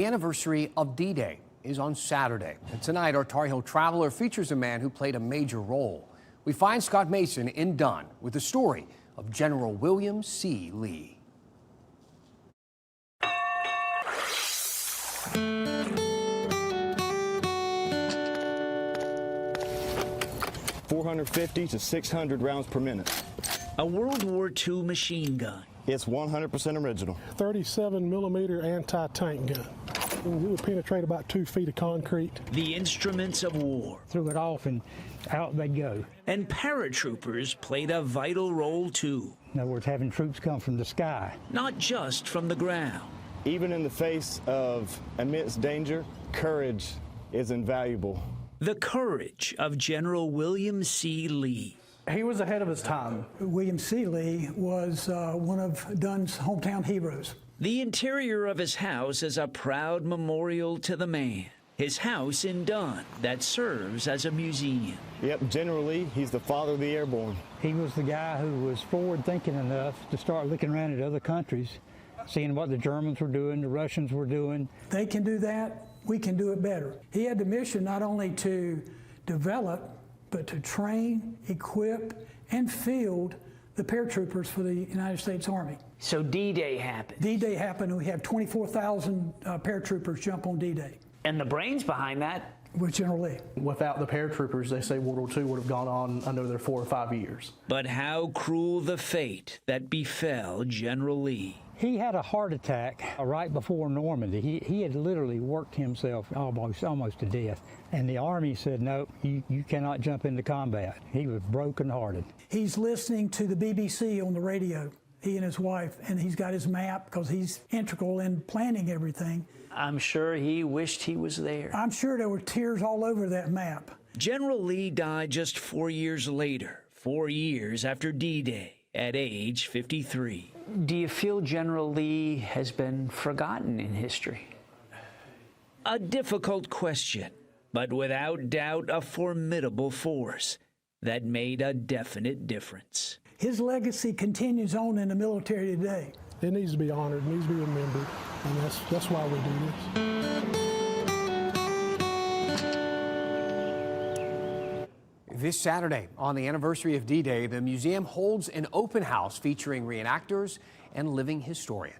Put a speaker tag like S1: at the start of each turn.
S1: The anniversary of D-Day is on Saturday. And tonight, our Tar Heel Traveler features a man who played a major role. We find Scott Mason in Dunn with the story of General William C. Lee.
S2: .450 to 600 rounds per minute.
S3: A World War II machine gun.
S2: It's 100% original.
S4: 37mm anti-tank gun. It would penetrate about 2 feet of concrete.
S3: The instruments of war.
S5: Threw it off and out they go.
S3: And paratroopers played a vital role too.
S5: In other words, having troops come from the sky.
S3: Not just from the ground.
S2: Even in the face of immense danger, courage is invaluable.
S3: The courage of General William C. Lee.
S6: He was ahead of his time.
S7: William C. Lee was one of Dunn's hometown heroes.
S3: The interior of his house is a proud memorial to the man. His house in Dunn that serves as a museum.
S2: Yep, General Lee, he's the father of the airborne.
S5: He was the guy who was forward-thinking enough to start looking around at other countries, seeing what the Germans were doing, the Russians were doing.
S7: They can do that, we can do it better. He had the mission not only to develop, but to train, equip, and field the paratroopers for the United States Army.
S8: So D-Day happened.
S7: D-Day happened, and we had 24,000 paratroopers jump on D-Day.
S8: And the brains behind that
S7: was General Lee.
S6: Without the paratroopers, they say World War II would have gone on another 4 or 5 years.
S3: But how cruel the fate that befell General Lee.
S5: He had a heart attack right before Normandy. He had literally worked himself almost to death. And the Army said, no, you cannot jump into combat. He was brokenhearted.
S7: He's listening to the BBC on the radio, he and his wife, and he's got his map because he's integral in planning everything.
S8: I'm sure he wished he was there.
S7: I'm sure there were tears all over that map.
S3: General Lee died just 4 years later, 4 years after D-Day, at age 53.
S8: Do you feel General Lee has been forgotten in history?
S3: A difficult question, but without doubt a formidable force that made a definite difference.
S7: His legacy continues on in the military today.
S4: It needs to be honored, it needs to be remembered, and that's why we do this.
S1: This Saturday, on the anniversary of D-Day, the museum holds an open house featuring reenactors and living historians.